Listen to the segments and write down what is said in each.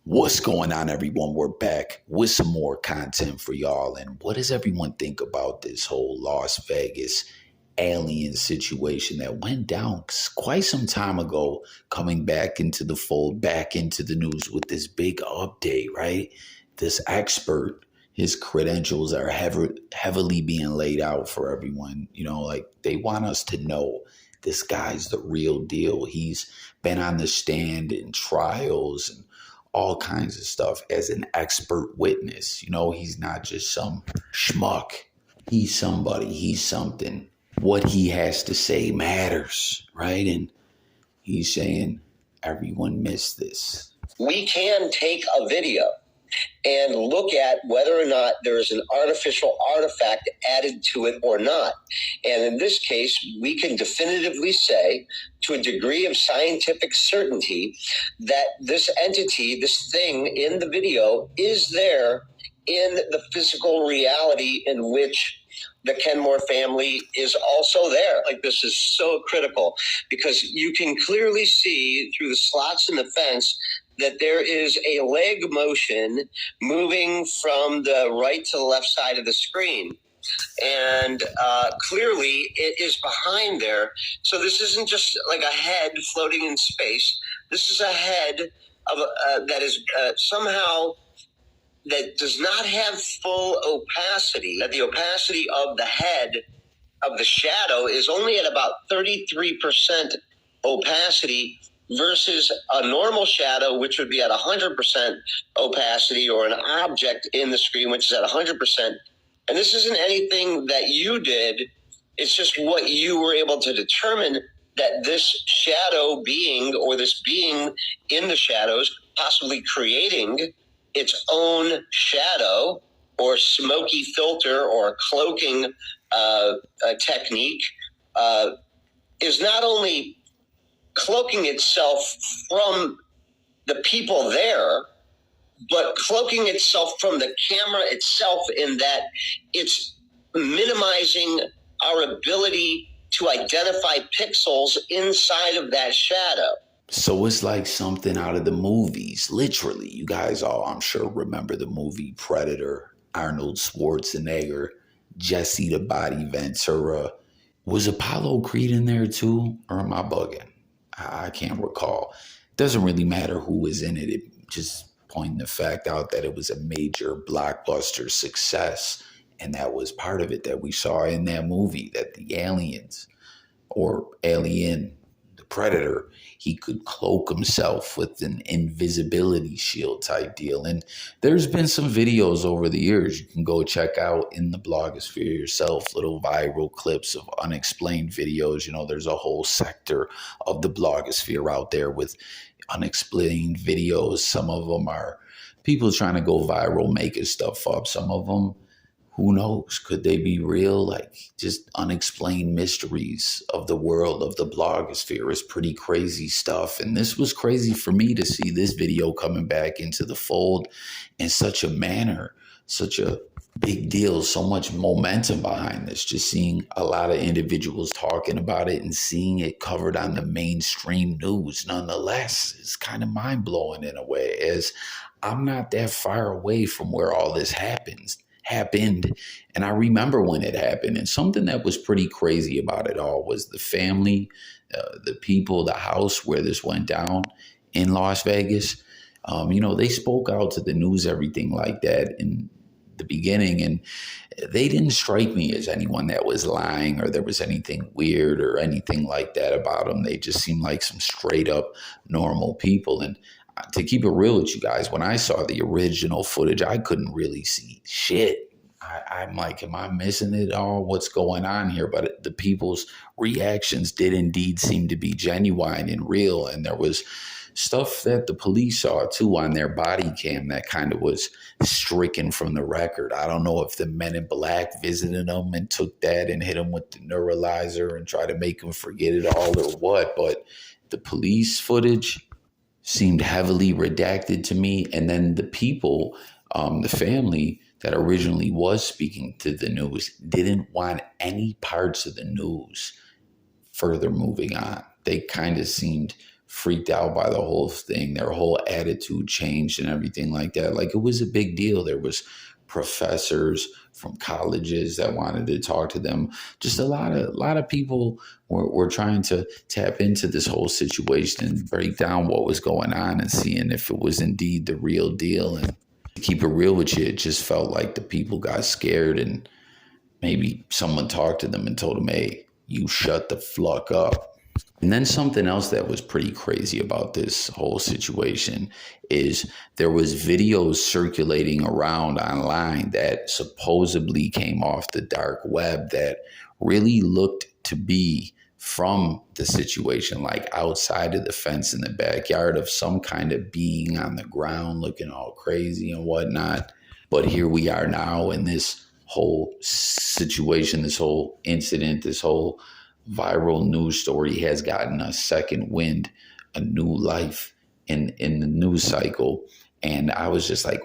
What's going on, everyone? We're back with some more content for y'all. And what does everyone think about this whole Las Vegas alien situation that went down quite some time ago, coming back into the fold, back into the news with this big update, right? This expert, his credentials are heavily being laid out for everyone. Like they want us to know this guy's the real deal. He's been on the stand in trials and all kinds of stuff as an expert witness. He's not just some schmuck. He's somebody. He's something. What he has to say matters, right? And he's saying everyone missed this. We can take a video and look at whether or not there is an artificial artifact added to it or not. And in this case, we can definitively say, to a degree of scientific certainty, that this entity, this thing in the video, is there in the physical reality in which the Kenmore family is also there. Like, this is so critical because you can clearly see through the slots in the fence that there is a leg motion moving from the right to the left side of the screen. And clearly it is behind there. So this isn't just like a head floating in space. This is a head of that is somehow that does not have full opacity. That the opacity of the head of the shadow is only at about 33% opacity versus a normal shadow, which would be at 100% opacity, or an object in the screen, which is at 100%. And this isn't anything that you did. It's just what you were able to determine, that this shadow being, or this being in the shadows, possibly creating its own shadow or smoky filter or cloaking technique, is not only cloaking itself from the people there, but cloaking itself from the camera itself, in that it's minimizing our ability to identify pixels inside of that shadow. So it's like something out of the movies, literally. You guys all, I'm sure, remember the movie Predator, Arnold Schwarzenegger, Jesse the Body Ventura. Was Apollo Creed in there too, or am I bugging? I can't recall. Doesn't really matter who was in it. It just pointing the fact out that it was a major blockbuster success. And that was part of it that we saw in that movie, that the aliens, or alien, the Predator, he could cloak himself with an invisibility shield type deal. And there's been some videos over the years you can go check out in the blogosphere yourself, little viral clips of unexplained videos. There's a whole sector of the blogosphere out there with unexplained videos. Some of them are people trying to go viral, making stuff up. Some of them, who knows? Could they be real? Like, just unexplained mysteries of the world, of the blogosphere. Is pretty crazy stuff. And this was crazy for me to see this video coming back into the fold in such a manner, such a big deal, so much momentum behind this. Just seeing a lot of individuals talking about it and seeing it covered on the mainstream news, nonetheless, is kind of mind-blowing in a way, as I'm not that far away from where all this happened. And I remember when it happened. And something that was pretty crazy about it all was the family, the people, the house where this went down in Las Vegas. They spoke out to the news, everything like that in the beginning. And they didn't strike me as anyone that was lying or there was anything weird or anything like that about them. They just seemed like some straight up normal people. And to keep it real with you guys, when I saw the original footage, I couldn't really see shit. I'm like, am I missing it all? What's going on here? But the people's reactions did indeed seem to be genuine and real. And there was stuff that the police saw too on their body cam that kind of was stricken from the record. I don't know if the Men in Black visited them and took that and hit them with the neuralizer and tried to make them forget it all or what. But the police footage seemed heavily redacted to me. And then the people, the family that originally was speaking to the news, didn't want any parts of the news further moving on. They kind of seemed freaked out by the whole thing. Their whole attitude changed and everything like that. Like, it was a big deal. There was professors from colleges that wanted to talk to them. Just a lot of people were trying to tap into this whole situation and break down what was going on and seeing if it was indeed the real deal. And to keep it real with you, it just felt like the people got scared, and maybe someone talked to them and told them, hey, you shut the fuck up. And then something else that was pretty crazy about this whole situation is there was videos circulating around online that supposedly came off the dark web that really looked to be from the situation, like outside of the fence in the backyard, of some kind of being on the ground looking all crazy and whatnot. But here we are now in this whole situation, this whole incident, this whole viral news story has gotten a second wind, a new life in the news cycle. And I was just like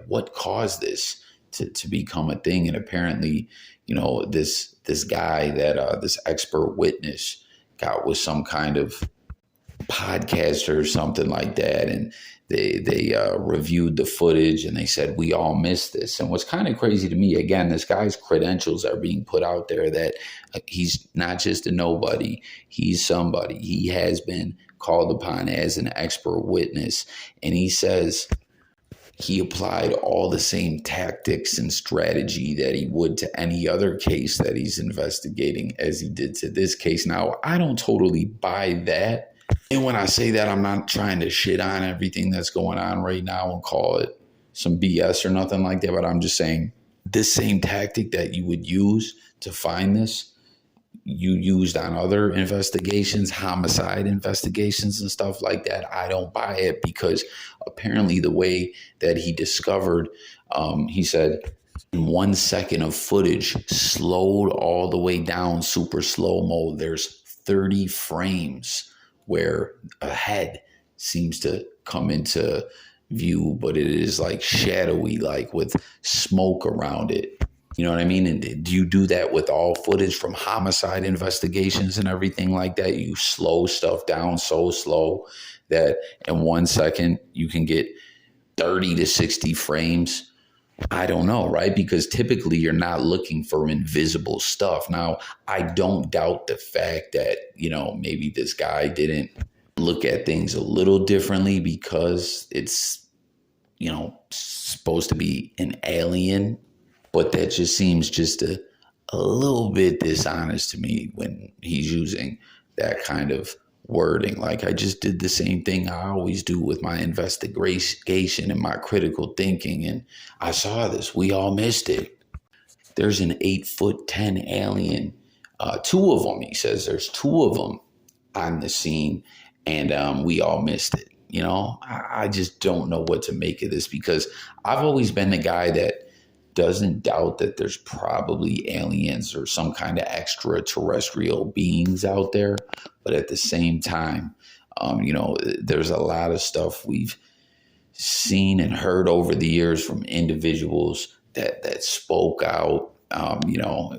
what caused this to become a thing? And apparently, this guy that this expert witness got with some kind of podcaster or something like that, and they reviewed the footage and they said we all missed this. And what's kind of crazy to me, again, this guy's credentials are being put out there that he's not just a nobody, he's somebody. He has been called upon as an expert witness, and he says he applied all the same tactics and strategy that he would to any other case that he's investigating as he did to this case. Now, I don't totally buy that. And when I say that, I'm not trying to shit on everything that's going on right now and call it some BS or nothing like that. But I'm just saying this same tactic that you would use to find this, you used on other investigations, homicide investigations and stuff like that. I don't buy it, because apparently the way that he discovered, he said in 1 second of footage, slowed all the way down, super slow-mo, there's 30 frames where a head seems to come into view, but it is like shadowy, like with smoke around it. You know what I mean? And do you do that with all footage from homicide investigations and everything like that? You slow stuff down so slow that in 1 second you can get 30 to 60 frames. I don't know, right? Because typically you're not looking for invisible stuff. Now, I don't doubt the fact that, maybe this guy didn't look at things a little differently because it's, supposed to be an alien. But that just seems just a little bit dishonest to me when he's using that kind of wording. Like, I just did the same thing I always do with my investigation and my critical thinking. And I saw this. We all missed it. There's an 8'10" alien. Two of them, he says there's two of them on the scene, and we all missed it. I just don't know what to make of this, because I've always been the guy that doesn't doubt that there's probably aliens or some kind of extraterrestrial beings out there. But at the same time, there's a lot of stuff we've seen and heard over the years from individuals that spoke out,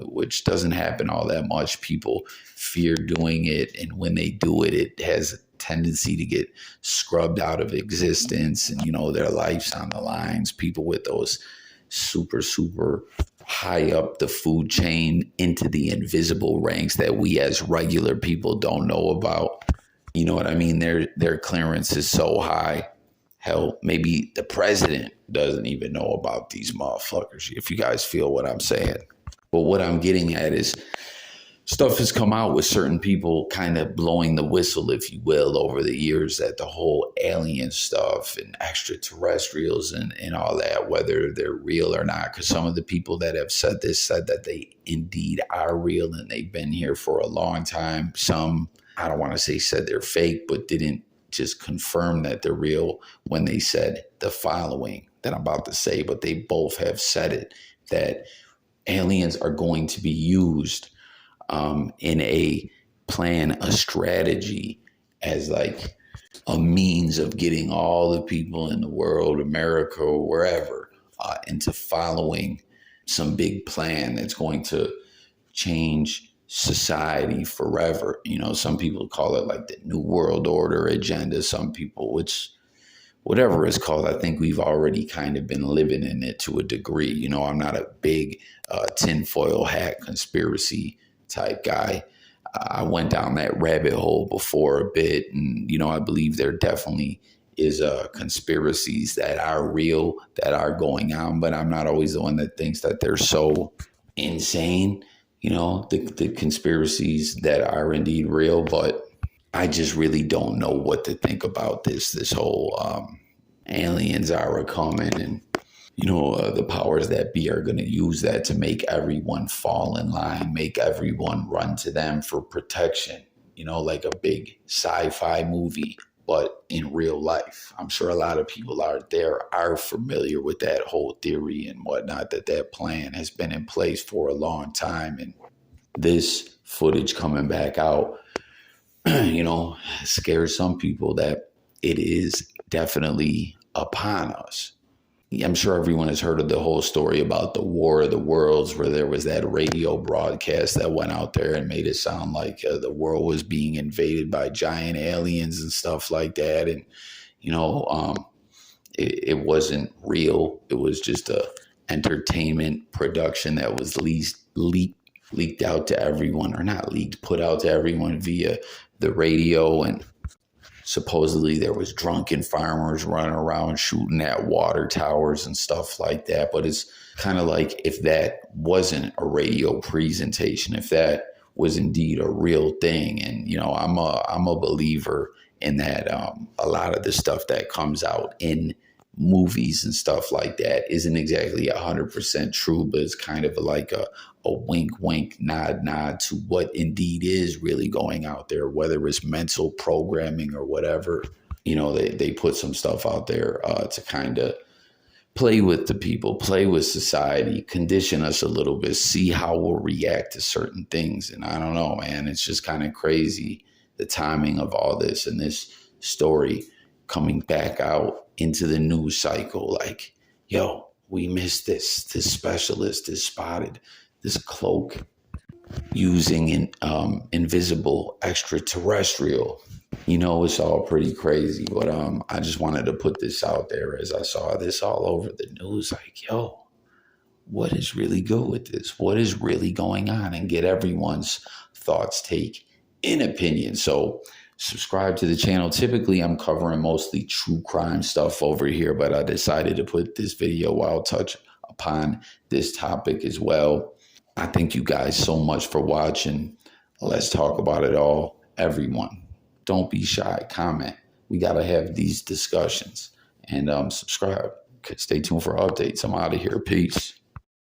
which doesn't happen all that much. People fear doing it, and when they do it, it has a tendency to get scrubbed out of existence, and their life's on the lines. People with those super high up the food chain into the invisible ranks that we as regular people don't know about. You know what I mean? Their clearance is so high. Hell, maybe the president doesn't even know about these motherfuckers, if you guys feel what I'm saying. But what I'm getting at is stuff has come out with certain people kind of blowing the whistle, if you will, over the years, that the whole alien stuff and extraterrestrials and all that, whether they're real or not. Because some of the people that have said this said that they indeed are real and they've been here for a long time. Some, I don't want to say said they're fake, but didn't just confirm that they're real when they said the following that I'm about to say. But they both have said it, that aliens are going to be used in a plan, a strategy, as like a means of getting all the people in the world, America or wherever, into following some big plan that's going to change society forever. You know, some people call it like the New World Order agenda. Some people, which whatever it's called, I think we've already kind of been living in it to a degree. You know, I'm not a big tinfoil hat conspiracy type guy. I went down that rabbit hole before a bit, and you know, I believe there definitely is conspiracies that are real, that are going on, but I'm not always the one that thinks that they're so insane. You know, the conspiracies that are indeed real, but I just really don't know what to think about this whole aliens are coming, and you know, the powers that be are going to use that to make everyone fall in line, make everyone run to them for protection, you know, like a big sci-fi movie, but in real life. I'm sure a lot of people out there are familiar with that whole theory and whatnot, that plan has been in place for a long time. And this footage coming back out, you know, scares some people that it is definitely upon us. I'm sure everyone has heard of the whole story about the War of the Worlds, where there was that radio broadcast that went out there and made it sound like the world was being invaded by giant aliens and stuff like that. And, you know, it wasn't real. It was just a entertainment production that was leaked out to everyone, or not leaked, put out to everyone via the radio. And supposedly there was drunken farmers running around shooting at water towers and stuff like that. But it's kind of like, if that wasn't a radio presentation, if that was indeed a real thing. And you know, I'm a believer in that. A lot of the stuff that comes out in movies and stuff like that isn't exactly 100% true, but it's kind of like a wink, wink, nod to what indeed is really going out there, whether it's mental programming or whatever. You know, they put some stuff out there to kind of play with the people, play with society, condition us a little bit, see how we'll react to certain things. And I don't know, man, it's just kind of crazy, the timing of all this and this story coming back out into the news cycle. Like, yo, we missed this. This specialist is spotted this cloak using an invisible extraterrestrial. You know, it's all pretty crazy, but I just wanted to put this out there as I saw this all over the news. Like, yo, what is really good with this? What is really going on? And get everyone's thoughts, take, in opinion. So subscribe to the channel. Typically, I'm covering mostly true crime stuff over here, but I decided to put this video while touch upon this topic as well. I thank you guys so much for watching. Let's talk about it all. Everyone, don't be shy. Comment. We got to have these discussions. And subscribe. Stay tuned for updates. I'm out of here. Peace.